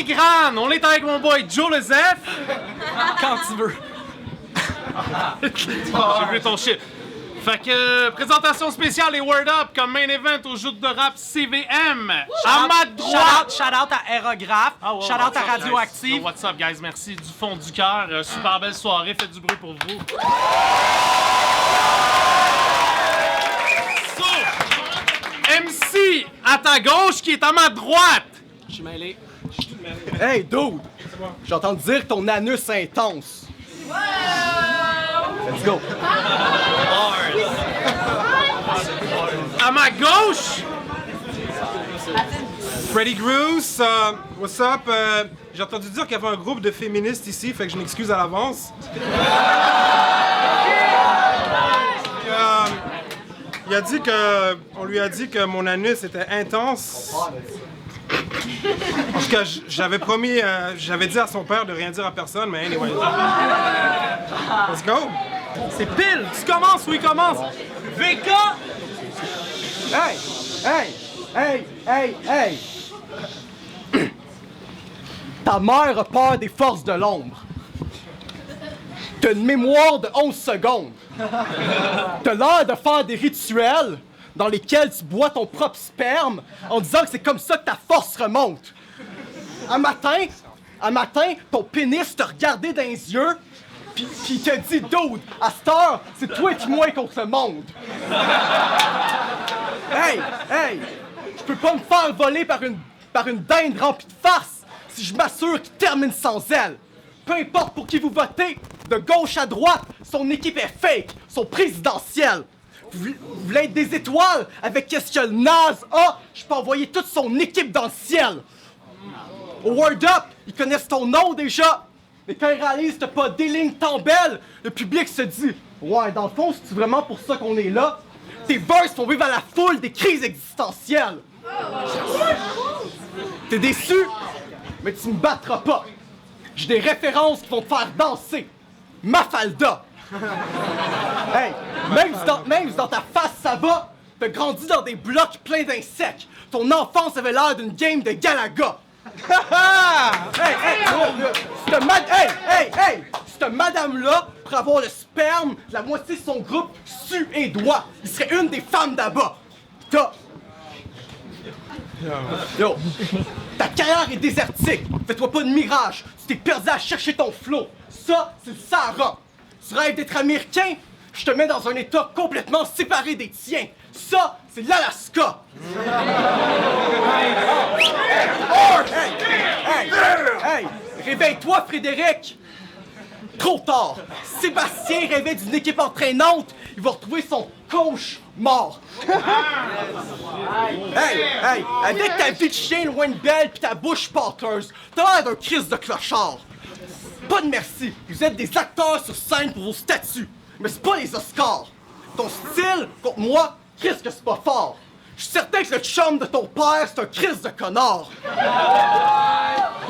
Gran, on est avec mon boy Joe Lezef. Quand tu veux. J'ai vu ton shit. Fait que, présentation spéciale et Word Up comme main event au jeu de rap CVM. À ma droite. Shout out à Aérographe. Shout out à Radioactive. Yo, what's up, guys? Merci du fond du cœur. Super belle soirée. Faites du bruit pour vous. So, MC à ta gauche qui est à ma droite. Je suis mêlé. Hey, dude! J'entends dire que ton anus est intense. Let's go. À ma gauche. Freddy Groose, what's up? J'ai entendu dire qu'il y avait un groupe de féministes ici, fait que je m'excuse à l'avance. On lui a dit que mon anus était intense. En tout cas, j'avais dit à son père de rien dire à personne, mais anyway. Let's go! C'est pile. Tu commences ou il commence? VK. Hey! Ta mère a peur des forces de l'ombre. T'as une mémoire de 11 secondes. T'as l'air de faire des rituels dans lesquels tu bois ton propre sperme en disant que c'est comme ça que ta force remonte. Un matin, ton pénis t'a regardé dans les yeux puis il t'a dit « Dude, à cette heure, c'est toi et moi contre le monde. » Hey! Je peux pas me faire voler par une dinde remplie de farce si je m'assure qu'il termine sans elle. Peu importe pour qui vous votez, de gauche à droite, son équipe est fake, son présidentiel. Vous voulez être des étoiles avec qu'est-ce que le naze a? Je peux envoyer toute son équipe dans le ciel. Au Word Up, ils connaissent ton nom déjà. Mais quand ils réalisent que t'as pas des lignes tant belles, le public se dit « Ouais, dans le fond, c'est vraiment pour ça qu'on est là? » Tes verses font vivre à la foule des crises existentielles. T'es déçu? Mais tu me battras pas. J'ai des références qui vont te faire danser. Mafalda. Hey, même si dans ta face ça va, t'as grandi dans des blocs pleins d'insectes. Ton enfance avait l'air d'une game de Galaga. Cette madame-là, pour avoir le sperme, la moitié de son groupe suédois, il serait une des femmes d'Abba. Yo, ta carrière est désertique. Fais-toi pas de mirage. Tu t'es perdu à chercher ton flow. Ça, c'est le Sahara. Tu rêves d'être américain? Je te mets dans un état complètement séparé des tiens. Ça, c'est l'Alaska. Hey! Réveille-toi, Frédéric! Trop tard! Sébastien rêvait d'une équipe entraînante. Il va retrouver son coach mort. Hey! Avec ta vie de chien loin de belle pis ta bouche pâteuse, t'as l'air d'un Christ de clochard. Pas de merci. Vous êtes des acteurs sur scène pour vos statuts. Mais c'est pas les Oscars. Ton style, contre moi, Christ que c'est pas fort. Je suis certain que le chum de ton père, c'est un Christ de connard.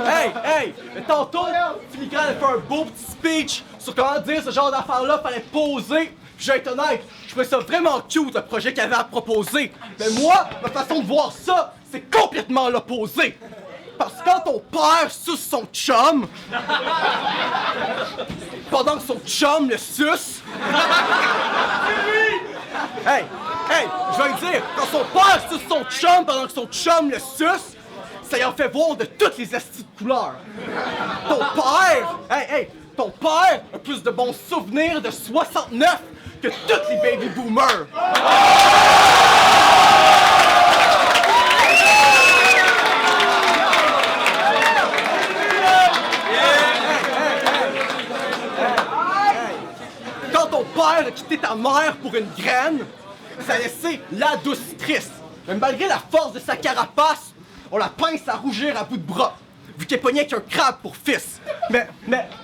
Hey! Mais tantôt, Filigrane a fait un beau petit speech sur comment dire ce genre d'affaires-là fallait poser. Puis je vais être honnête, je trouvais ça vraiment cute, le projet qu'il avait à proposer. Mais moi, ma façon de voir ça, c'est complètement l'opposé. Parce que quand ton père suce son chum, pendant que son chum le suce... Hey! Je vais le dire, quand son père suce son chum pendant que son chum le suce, ça y en fait voir de toutes les astis de couleurs. Ton père a plus de bons souvenirs de 69 que toutes les baby boomers. Quand ton père a quitté ta mère pour une graine, ça a laissé la douce triste. Mais malgré la force de sa carapace, on la pince à rougir à bout de bras, vu qu'elle pognait qu'un crabe pour fils. Mais,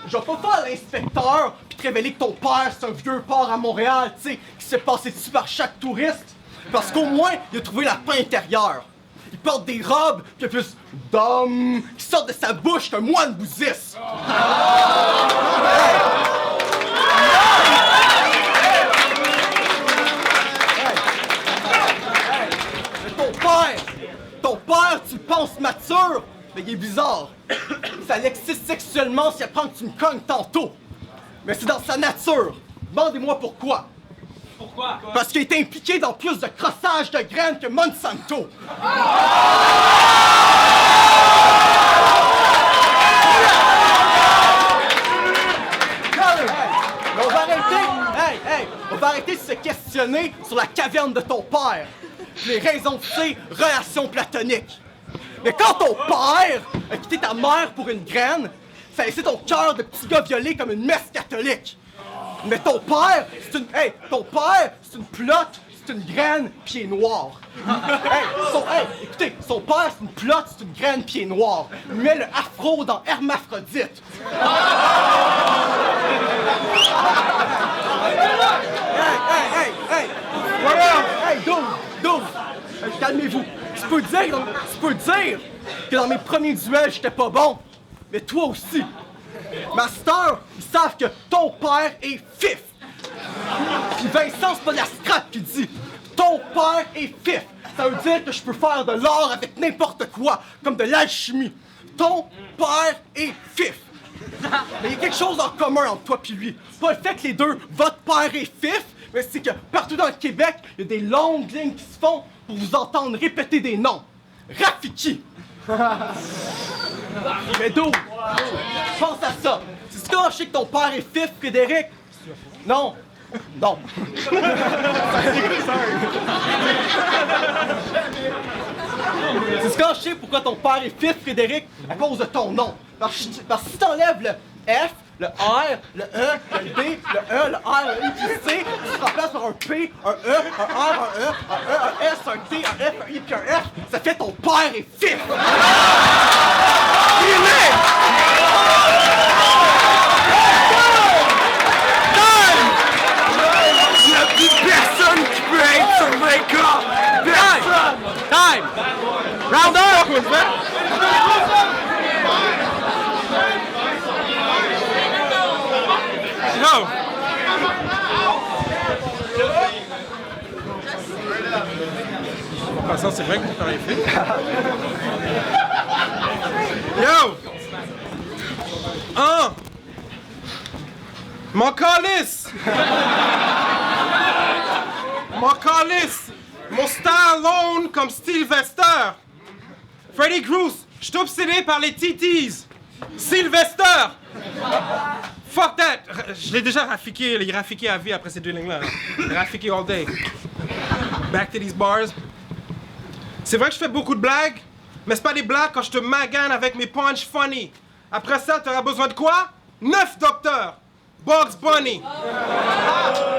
je vais pas faire l'inspecteur pis te révéler que ton père, c'est un vieux port à Montréal, tu sais, qui s'est passé dessus par chaque touriste. Parce qu'au moins, il a trouvé la paix intérieure. Il porte des robes pis il y a plus d'hommes qui sortent de sa bouche qu'un moine bouddhiste. Ton père, tu le penses mature, mais il est bizarre. Ça l'excite sexuellement si elle prend que tu me cognes tantôt. Mais c'est dans sa nature. Demandez-moi pourquoi. Pourquoi? Parce qu'il est impliqué dans plus de crossage de graines que Monsanto. On va arrêter de se questionner sur la caverne de ton père. Les raisons de ces relations platoniques. Mais quand ton père a quitté ta mère pour une graine, ça a laissé ton cœur de petit gars violé comme une messe catholique. Mais ton père, c'est une... Hey, ton père, c'est une plotte, c'est une graine, pied noir. Écoutez, son père, c'est une plotte, c'est une graine, pied noir. Il met le afro dans hermaphrodite. Hey, dude! Calmez-vous. Tu peux dire que dans mes premiers duels, j'étais pas bon. Mais toi aussi. Master, ils savent que ton père est fif. Puis Vincent, c'est pas la scrap qui dit. Ton père est fif. Ça veut dire que je peux faire de l'or avec n'importe quoi, comme de l'alchimie. Ton père est fif. Mais il y a quelque chose en commun entre toi et lui. Pas le fait que les deux, votre père est fif, mais c'est que partout dans le Québec, il y a des longues lignes qui se font pour vous entendre répéter des noms. Rafiki. Mais d'où? Pense à ça. C'est-tu quand je sais que ton père est fif, Frédéric? Non. Non. C'est quand je sais pourquoi ton père est fif, Frédéric? À cause de ton nom. Parce que si t'enlèves le F, le R, le E, le D, le E, le R, le I, puis le C, tu te remplaces par un P, un E, un R, un E, un E, un S, un T, un F, un I, puis un F, ça fait ton père est fif! Il est! Il n'y a plus personne qui peut être sur 20 cas! Personne! Time! Round up! Yo! En passant, c'est vrai que tu rien fait. Yo! Mon calice! Mon calice! Mon Stallone comme Sylvester! Freddy Cruz! Je suis obsédé par les TTs! Sylvester! Fuck that! Je l'ai déjà raffiqué, il est raffiqué à vie après ces deux lignes-là. Raffiqué all day. Back to these bars. C'est vrai que je fais beaucoup de blagues, mais c'est pas des blagues quand je te magane avec mes punch funny. Après ça, t'auras besoin de quoi? 9 docteurs! Bugs Bunny!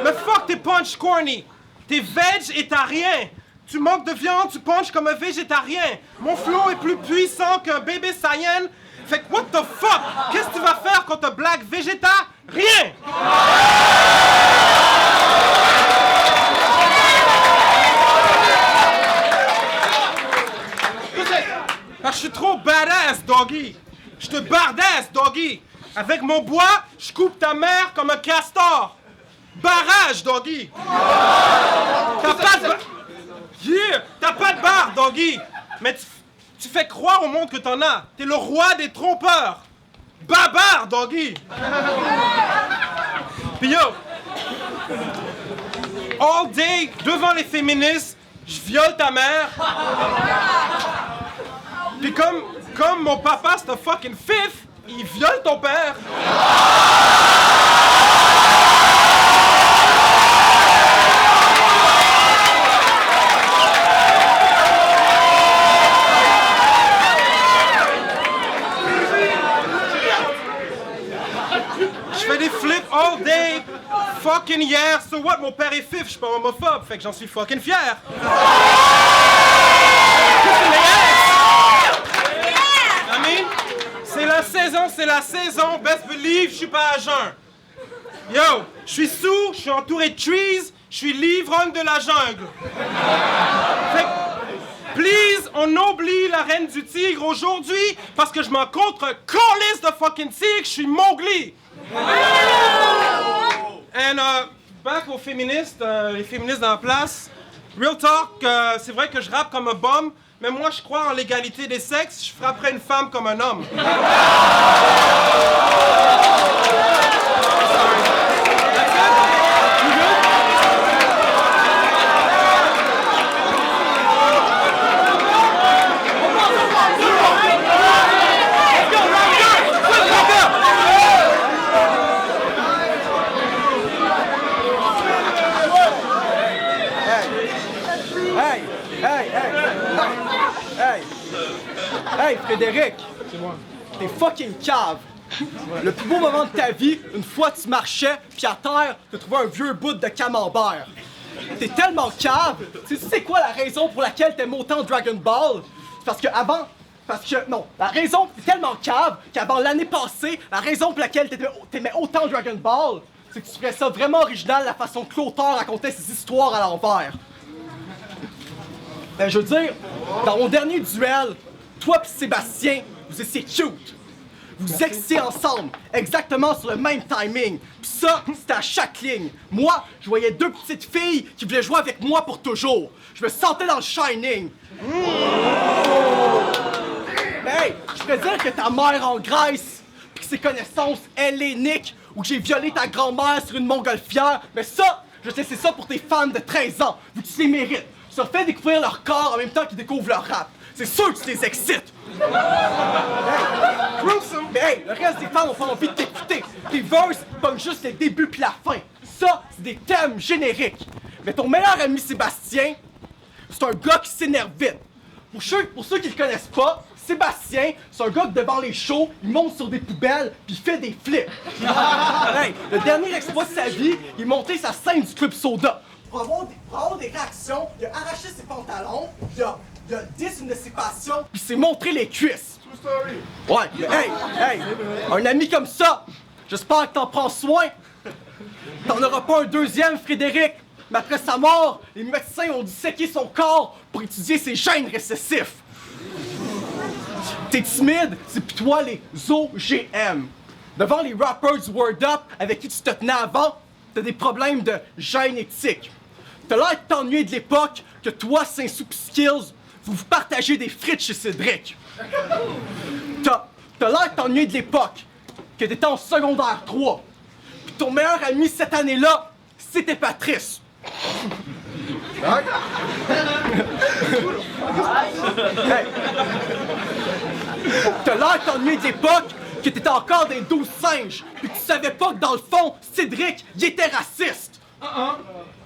Mais fuck tes punch corny! T'es veg et t'as rien! Tu manques de viande, tu punches comme un végétarien! Mon flow est plus puissant qu'un bébé Saiyan! Fait que what the fuck? Qu'est-ce que tu vas faire quand t'as blague végéta? Rien! Parce que je suis trop badass, doggy! Je te bardasse, doggy! Avec mon bois, je coupe ta mère comme un castor! Barrage, doggy! T'as pas de... Yeah! T'as pas de barre, doggy! Mais tu fais croire au monde que t'en as! T'es le roi des trompeurs! Babar, doggy! Puis yo! All day, devant les féministes, je viole ta mère! Puis comme mon papa c'est un fucking fif, il viole ton père! Je fais des flips all day, fucking hier, so what, mon père est fif, je suis pas homophobe, fait que j'en suis fucking fier! C'est la saison, best believe, je suis pas à jeun. Yo, je suis sous, je suis entouré de trees, je suis l'ivrogne de la jungle. Fait que, please, on oublie la reine du tigre aujourd'hui parce que je m'en contre un calice de fucking tigre, je suis Mowgli. And back aux féministes, les féministes dans la place. Real talk, c'est vrai que je rappe comme un bum, mais moi je crois en l'égalité des sexes, je frapperai une femme comme un homme. Hey, Frédéric! C'est moi. T'es fucking cave! Le plus beau moment de ta vie, une fois tu marchais, puis à terre, t'as trouvé un vieux bout de camembert. T'es tellement cave! Tu sais c'est quoi la raison pour laquelle t'aimes autant Dragon Ball? C'est parce que avant... la raison, t'es tellement cave qu'avant l'année passée, la raison pour laquelle t'aimais autant Dragon Ball, c'est que tu ferais ça vraiment original la façon que l'auteur racontait ses histoires à l'envers. Ben, je veux dire, dans mon dernier duel, toi pis Sébastien, vous étiez cute. Vous excitez ensemble, exactement sur le même timing. Pis ça, c'était à chaque ligne. Moi, je voyais deux petites filles qui voulaient jouer avec moi pour toujours. Je me sentais dans le Shining. Mais hey, je peux dire que ta mère en Grèce, pis que ses connaissances helléniques, ou que j'ai violé ta grand-mère sur une montgolfière, mais ça, je te laisse ça pour tes fans de 13 ans, vu que tu les mérites. Tu leur fais découvrir leur corps en même temps qu'ils découvrent leur rap. C'est sûr que tu les excites! Mais hey, le reste des fans ont pas envie de t'écouter. Tes verses pognent juste les débuts puis la fin. Ça, c'est des thèmes génériques. Mais ton meilleur ami Sébastien, c'est un gars qui s'énerve vite. Pour ceux qui le connaissent pas, Sébastien, c'est un gars que devant les shows, il monte sur des poubelles puis il fait des flips. Hey, le dernier exploit de sa vie, il est monté sa scène du Club Soda. Pour avoir des réactions, il a arraché ses pantalons, il a 10 une de ses passions, puis il s'est montré les cuisses. Ouais, mais hey, un ami comme ça, j'espère que t'en prends soin. T'en auras pas un deuxième, Frédéric. Mais après sa mort, les médecins ont disséqué son corps pour étudier ses gènes récessifs. T'es timide, c'est pis toi les OGM. Devant les rappers du Word Up avec qui tu te tenais avant, t'as des problèmes de génétique. T'as l'air de t'ennuyer de l'époque que toi, Saint-Sou pis Skills, vous partagez des frites chez Cédric. T'as l'air de t'ennuyer de l'époque que t'étais en secondaire 3. Pis ton meilleur ami cette année-là, c'était Patrice. Hey. T'as l'air de t'ennuyer de l'époque que t'étais encore des 12 singes, pis que tu savais pas que dans le fond, Cédric, il était raciste.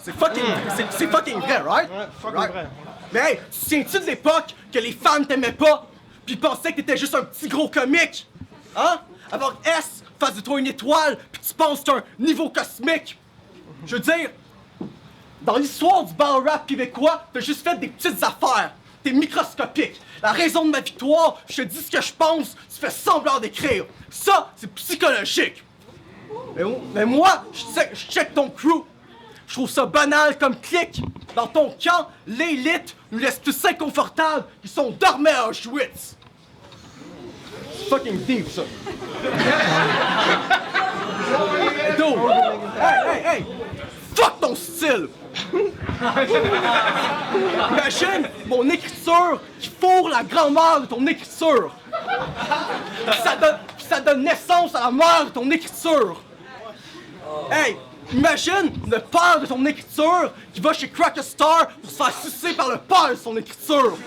C'est fucking vrai, right? Right. Mais hey, tu te souviens-tu de l'époque que les fans t'aimaient pas, pis pensaient que t'étais juste un petit gros comique? Hein? Avant que S fasse de toi une étoile, pis tu penses que t'as un niveau cosmique? Je veux dire, dans l'histoire du battle rap québécois, t'as juste fait des petites affaires. T'es microscopique. La raison de ma victoire, je te dis ce que je pense, tu fais semblant d'écrire. Ça, c'est psychologique. Mais moi, je check ton crew. Je trouve ça banal comme clic. Dans ton camp, l'élite nous laisse plus inconfortables qu'ils sont dormés à Auschwitz. C'est fucking deep, ça. Dude, hey! Fuck ton style! Imagine mon écriture qui fourre la grand-mère de ton écriture. Ça donne naissance à la mère de ton écriture. Hey, imagine le père de ton écriture qui va chez Cracker Star pour se faire sucer par le père de son écriture.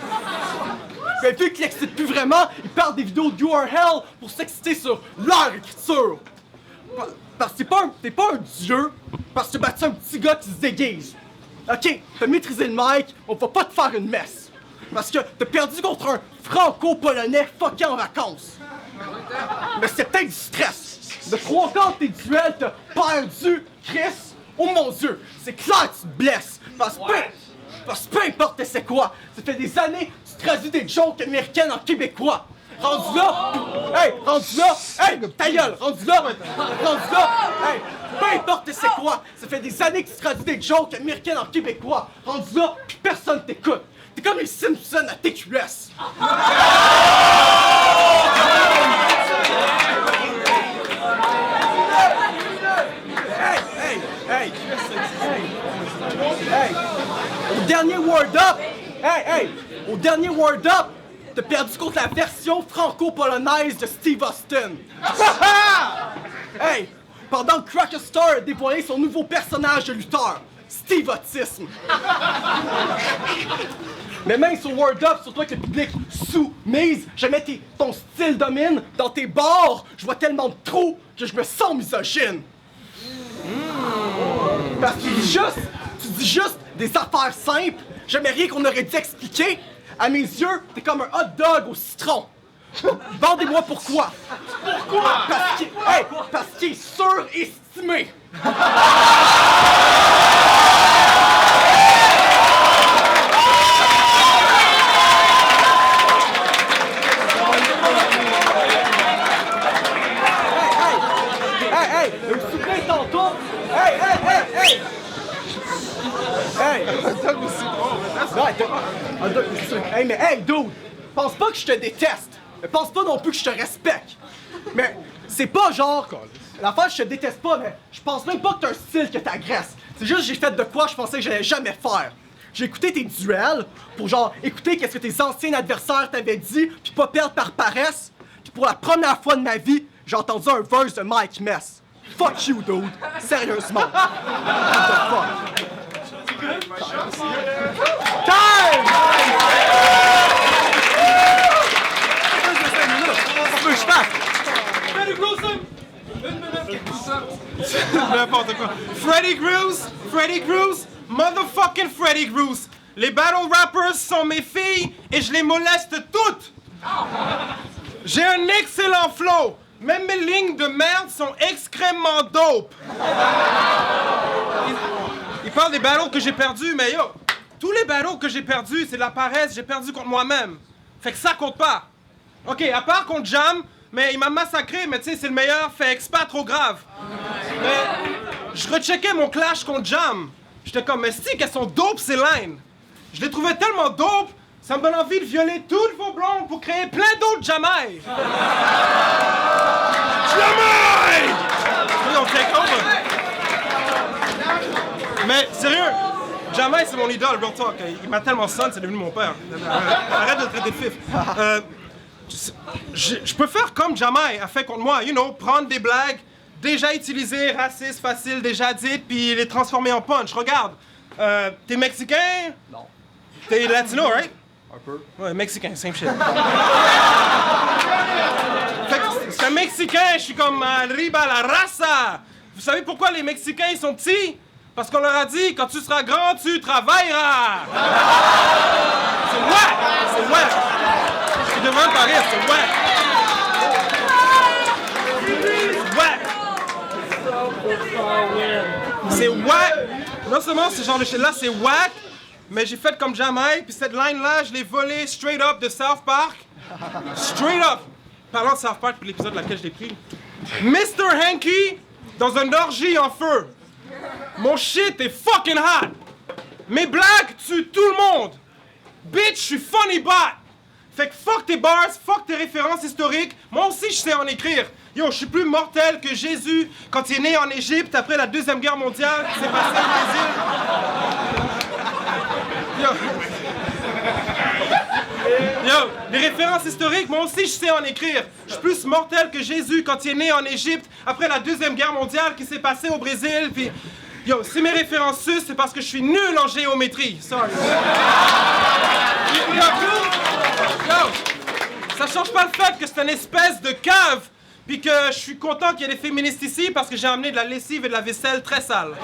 Mais vu qu'il l'excite plus vraiment, il parle des vidéos de You Are Hell pour s'exciter sur leur écriture. Parce que t'es pas un dieu, parce que t'as battu un petit gars qui se déguise. Ok, t'as maîtrisé le mic, on va pas te faire une messe. Parce que t'as perdu contre un franco-polonais fucké en vacances. Mais c'est peut-être du stress. De 3 quarts de tes duels, t'as perdu, Chris. Oh mon Dieu, c'est clair que tu te blesses. Parce que peu importe c'est quoi, ça fait des années que tu traduis des jokes américaines en québécois. Rendu là, ta gueule, rendu là, hey, peu importe c'est quoi, ça fait des années que tu traduis des jokes américaines en québécois. Rendu là, pis personne t'écoute. T'es comme les Simpsons à TQS. Hey! Au dernier Word Up! Au dernier Word Up, t'as perdu contre la version franco-polonaise de Steve Austin. Hey, pendant que Cracker Star a dévoilé son nouveau personnage de lutteur, Steve Autisme. Mais même sur Word Up, surtout avec le public soumise, jamais ton style domine. Dans tes bars, je vois tellement de trous que je me sens misogyne. Parce que tu dis juste des affaires simples, jamais rien qu'on aurait dû expliquer. À mes yeux, t'es comme un hot dog au citron. Vendez-moi pourquoi. Pourquoi? Parce qu'il est surestimé. Hey, vous vous souvenez tantôt? Hey! Hey, mais hey, dude! Pense pas que je te déteste! Mais pense pas non plus que je te respecte! Mais c'est pas genre... L'affaire, je te déteste pas, mais je pense même pas que t'as un style que t'agresses. C'est juste que j'ai fait de quoi je pensais que j'allais jamais faire. J'ai écouté tes duels pour genre écouter qu'est-ce que tes anciens adversaires t'avaient dit, puis pas perdre par paresse. Puis pour la première fois de ma vie, j'ai entendu un verse de Mike Mess. Fuck you, dude! Sérieusement! What the fuck? Time! N'importe quoi. Freddy Groose, motherfucking Freddy Groose. Les battle rappers sont mes filles et je les moleste toutes. J'ai un excellent flow. Même mes lignes de merde sont extrêmement dope. Il parle des battles que j'ai perdus, mais yo, tous les battles que j'ai perdus, c'est de la paresse, j'ai perdu contre moi-même. Fait que ça compte pas. Ok, à part contre Jam, mais il m'a massacré, mais tu sais, c'est le meilleur, fait que c'est pas trop grave. Mais je recheckais mon clash contre Jam. J'étais comme, mais si, qu'elles sont dope ces lines. Je les trouvais tellement dope, ça me donne envie de violer toutes vos blondes pour créer plein d'autres Jamaï. Jamaï! Oui, on take over. Mais sérieux, Jamaï c'est mon idole, real talk. Il m'a tellement son, c'est devenu mon père. Arrête de le traiter de fif. Je peux faire comme Jamaï a fait contre moi, you know, prendre des blagues déjà utilisées, racistes, faciles, déjà dites, puis les transformer en punch. Regarde, t'es mexicain? Non. T'es latino, right? Un peu. Ouais, mexicain, same shit. Fait que c'est un mexicain, je suis comme arriba la raza. Vous savez pourquoi les Mexicains ils sont petits? Parce qu'on leur a dit, quand tu seras grand, tu travailleras! C'est ouais! Je suis devant Paris, c'est ouais! C'est ouais! Non seulement ce genre de shit-là, c'est whack, mais j'ai fait comme jamais, puis cette line-là, je l'ai volée straight up de South Park. Straight up! Parlant de South Park, puis l'épisode laquelle je l'ai pris. Mr. Hanky, dans une orgie en feu. Mon shit est fucking hot! Mes blagues tuent tout le monde! Bitch, je suis funny bot! Fait que fuck tes bars, fuck tes références historiques, moi aussi je sais en écrire! Yo, je suis plus mortel que Jésus quand il est né en Égypte après la Deuxième Guerre mondiale qui s'est passée au Brésil. Yo, les références historiques, moi aussi je sais en écrire. Je suis plus mortel que Jésus quand il est né en Égypte après la Deuxième Guerre mondiale qui s'est passée au Brésil, puis... Yo, si mes références sucent, c'est parce que je suis nul en géométrie. Sorry. Yo, ça change pas le fait que c'est une espèce de cave, puis que je suis content qu'il y ait des féministes ici parce que j'ai amené de la lessive et de la vaisselle très sale.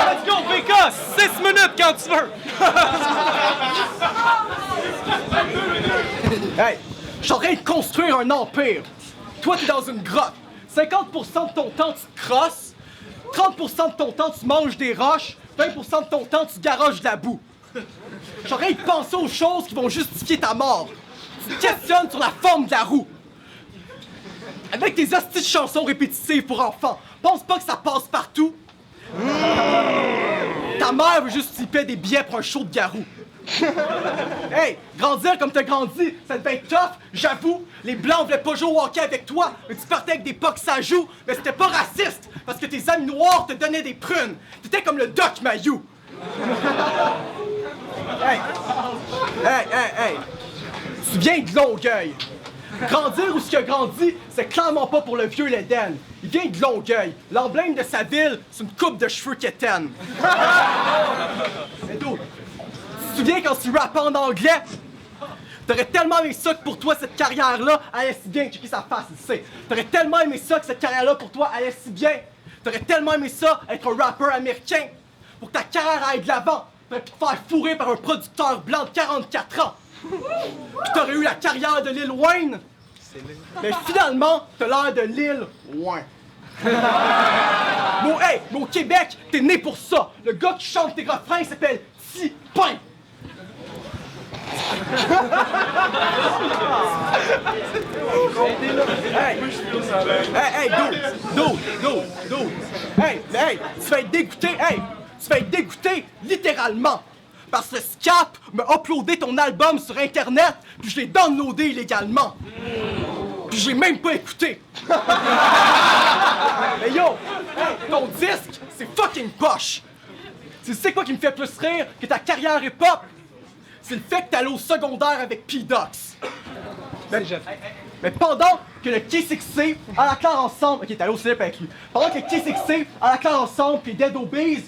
Let's go, PK! 6 minutes quand tu veux! Hey, je suis en train de construire un empire. Toi, t'es dans une grotte. 50% de ton temps, tu te crosses. 30% de ton temps, tu manges des roches. 20% de ton temps, tu garoches de la boue. Je suis en train de penser aux choses qui vont justifier ta mort. Tu te questionnes sur la forme de la roue. Avec tes hosties de chansons répétitives pour enfants, pense pas que ça passe partout. Ta mère veut juste que tu lui paies des billets pour un show de garou. Hey, grandir comme t'as grandi, ça devait être tough, j'avoue. Les Blancs voulaient pas jouer au hockey avec toi, mais tu partais avec des pucks à joue. Mais c'était pas raciste, parce que tes amis noirs te donnaient des prunes. T'étais comme le Doc Mayou. Hey. Tu viens de Longueuil. Grandir où ce qu'il a grandi, c'est clairement pas pour le vieux Léden. Il vient de Longueuil. L'emblème de sa ville, c'est une coupe de cheveux quétaine. Mais d'où? Tu te souviens quand tu rappais en anglais? T'aurais tellement aimé ça que pour toi, cette carrière-là allait si bien. Checker sa face, il sait. T'aurais tellement aimé ça que cette carrière-là pour toi allait si bien. T'aurais tellement aimé ça être un rappeur américain. Pour que ta carrière aille de l'avant, t'aurais pu te faire fourrer par un producteur blanc de 44 ans. Puis t'aurais eu la carrière de Lil Wayne. Mais finalement, t'as l'air de Lil Wayne. Mais au Québec, t'es né pour ça. Le gars qui chante tes refrains s'appelle T-Pain. Dude. Hey, tu vas être dégoûté, tu vas être dégoûté littéralement. Parce que Scap m'a uploadé ton album sur Internet, puis je l'ai downloadé illégalement. Puis j'ai même pas écouté. Mais yo, ton disque, c'est fucking poche. Tu sais quoi qui me fait plus rire que ta carrière hip-hop? C'est le fait que t'es allé au secondaire avec P-Dox. Mais pendant que le K6C à la claire ensemble... Ok, t'es allé au cégep avec lui. Pendant que le K6C à la claire ensemble puis Dead Obeez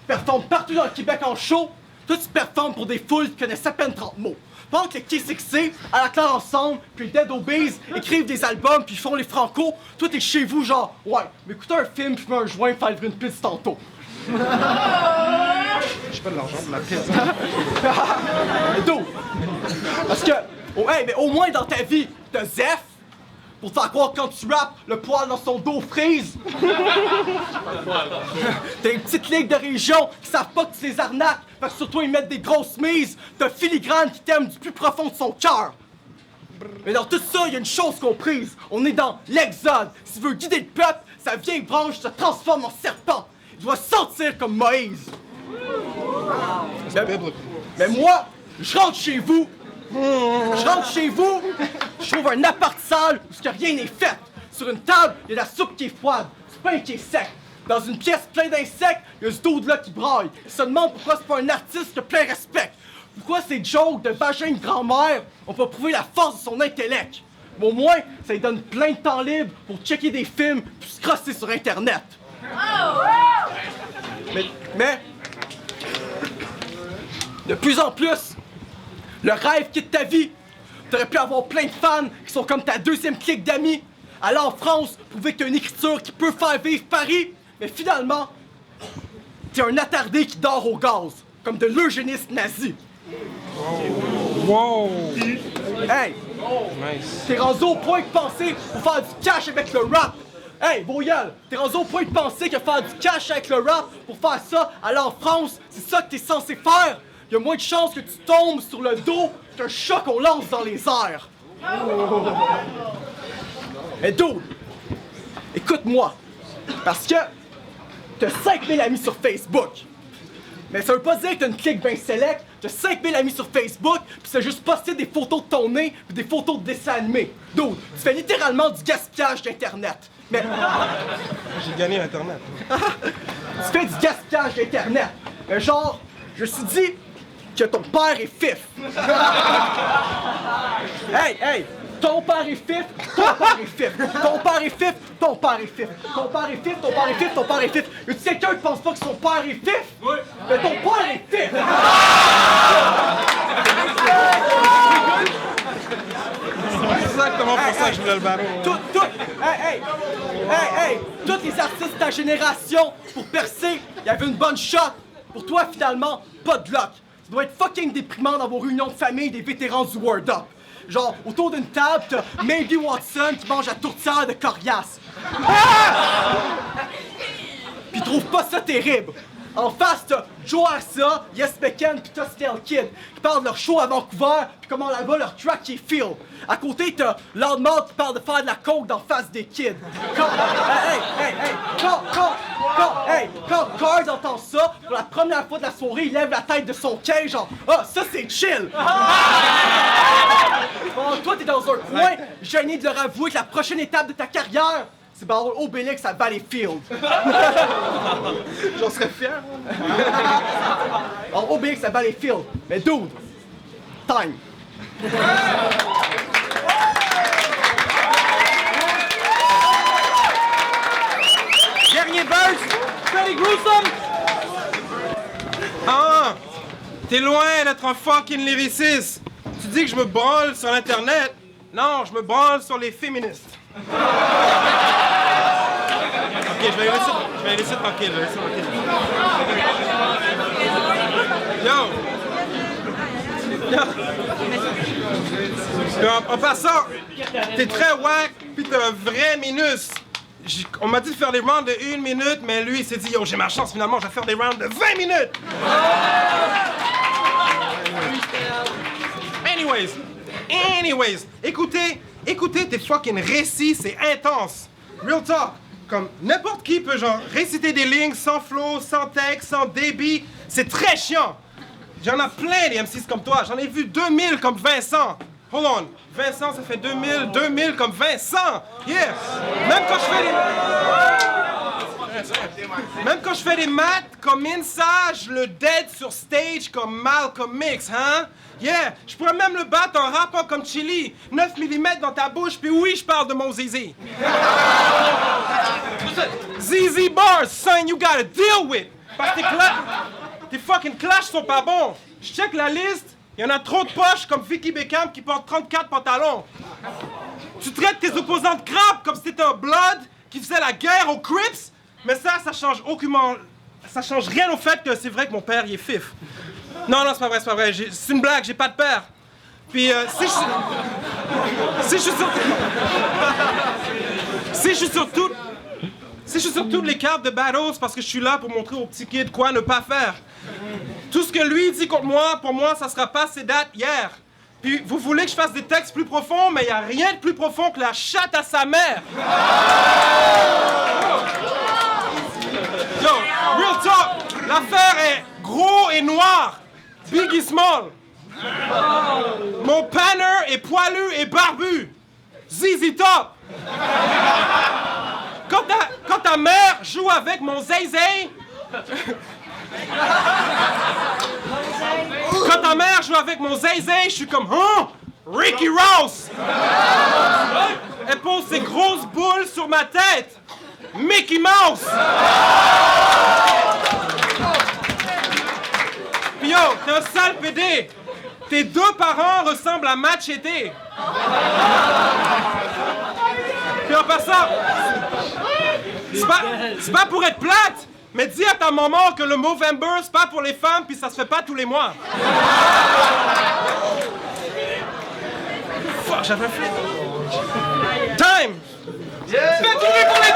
performent partout dans le Québec en show, toi tu performes pour des foules qui connaissent à peine 30 mots. Pendant que le K6C à la claire ensemble puis Dead Obeez écrivent des albums puis font les francos, toi t'es chez vous genre « Ouais, mais écoutez un film puis fais un joint pour faire livrer une piste tantôt. » J'ai pas de l'argent pour la piste. D'où? Parce que, mais au moins dans ta vie, t'as Zef, pour te faire croire que quand tu rappes, le poil dans son dos frise. T'as une petite ligue de région qui savent pas que tu les arnaques, fait que sur toi ils mettent des grosses mises. T'as Filigrane qui t'aime du plus profond de son cœur. Mais dans tout ça, il y a une chose comprise. On est dans l'exode. Si tu veux guider le peuple, sa vieille branche se transforme en serpent. Il doit sentir comme Moïse. Mais moi, je rentre chez vous. Je trouve un appart sale où rien n'est fait. Sur une table, il y a de la soupe qui est froide, du pain qui est sec. Dans une pièce pleine d'insectes, il y a ce dude-là qui braille. Il se demande pourquoi c'est pas un artiste que plein respect. Pourquoi ces jokes de vagin de grand-mère ont pas prouvé la force de son intellect. Mais au moins, ça lui donne plein de temps libre pour checker des films puis se crosser sur Internet. Mais de plus en plus, le rêve quitte ta vie. T'aurais pu avoir plein de fans qui sont comme ta deuxième clique d'amis. Aller en France, prouver que t'as une écriture qui peut faire vivre Paris. Mais finalement, t'es un attardé qui dort au gaz, comme de l'eugéniste nazi. Wow! Hey! Nice. T'es rendu au point de penser pour faire du cash avec le rap. Hey, Boyal, t'es rendu au point de penser que faire du cash avec le rap, pour faire ça, aller en France, c'est ça que t'es censé faire. Il y a moins de chances que tu tombes sur le dos qu'un chat qu'on lance dans les airs. Mais dude, écoute-moi, parce que t'as 5000 amis sur Facebook. Mais ça veut pas dire que t'as une clique bien select. T'as 5000 amis sur Facebook, pis c'est juste posté des photos de ton nez pis des photos de dessins animés. Dude, tu fais littéralement du gaspillage d'Internet. Mais... J'ai gagné Internet. Tu fais du gaspillage d'Internet. Mais genre, je me suis dit que ton père est fif. Hey! Ton père est fif, ton père est fif. Ton père est fif, ton père est fif. Ton père est fif, ton père est fif, ton père est fif. Y a-tu quelqu'un qui pense pas que son père est fif? Oui. Mais ton père est fif! C'est exactement pour ça que je voulais le battre. Tous les artistes de ta génération, pour percer, il y avait une bonne shot. Pour toi, finalement, pas de luck. Ça doit être fucking déprimant dans vos réunions de famille des vétérans du Word Up. Genre, autour d'une table, t'as Maybe Watson qui mange la tourtière de coriace. Pis trouve pas ça terrible. En face, t'as Joe Arca, Yes Becken pis Tostel Kid qui parlent de leur show à Vancouver pis comment là-bas leur track est feel. À côté, t'as Loudmouth qui parle de faire de la coke d'en face des kids. Quand Cards entend ça, pour la première fois de la soirée, il lève la tête de son quai, genre « Ah, ça c'est chill! » Bon, toi t'es dans un coin, gêné de leur avouer que la prochaine étape de ta carrière, c'est battre Obélix à Valleyfield. J'en serais fier. Alors, Obélix à Valleyfield. Mais dude, time. Dernier verse, Freddy Gruesome. Ah! T'es loin d'être un fucking lyriciste. Tu dis que je me branle sur Internet. Non, je me branle sur les féministes. Ok, je vais les laisser tranquille, Yo, en passant, t'es très wack, pis t'es un vrai minus. On m'a dit de faire des rounds de 1 minute, mais lui, il s'est dit, yo, j'ai ma chance, finalement, je vais faire des rounds de 20 minutes! Anyways, écoutez tes fucking récits, c'est intense. Real talk, comme n'importe qui peut genre réciter des lignes sans flow, sans texte, sans débit, c'est très chiant. J'en ai plein des MCs comme toi, j'en ai vu 2000 comme Vincent. Hold on, Vincent ça fait 2000 comme Vincent. Yeah. Même quand je fais des maths comme Insa, je le dead sur stage comme Malcolm X, hein? Yeah, je pourrais même le battre en rappant comme Chili. 9 mm dans ta bouche, puis oui, je parle de mon Zizi. ZZ bars, son, you gotta deal with. Parce que tes fucking clashs sont pas bons. Je check la liste, il y en a trop de poches comme Vicky Beckham qui porte 34 pantalons. Tu traites tes opposants de crabe comme si t'étais un blood qui faisait la guerre aux Crips, mais ça change aucunement. Ça change rien au fait que c'est vrai que mon père, il est fif. Non, c'est pas vrai. C'est une blague, j'ai pas de père. Puis, si je suis sur toutes les cartes de battles, c'est parce que je suis là pour montrer aux petits kids quoi ne pas faire. Tout ce que lui dit contre moi, pour moi, ça sera pas ses dates hier. Puis, vous voulez que je fasse des textes plus profonds, mais y a rien de plus profond que la chatte à sa mère. Yo, real talk, l'affaire est gros et noir. Biggie Small. Mon panner est poilu et barbu. ZZ Top. Quand ta mère joue avec mon zay-zay... Quand ta mère joue avec mon zay-zay, je suis comme... Hein? Ricky Ross. Elle pose ses grosses boules sur ma tête. Mickey Mouse. Yo, t'es un sale pédé! Tes 2 parents ressemblent à Machete! Puis en passant, c'est pas pour être plate, mais dis à ta maman que le Movember, c'est pas pour les femmes, puis ça se fait pas tous les mois. Fuck, j'avais fait. Time! Faites du bruit pour les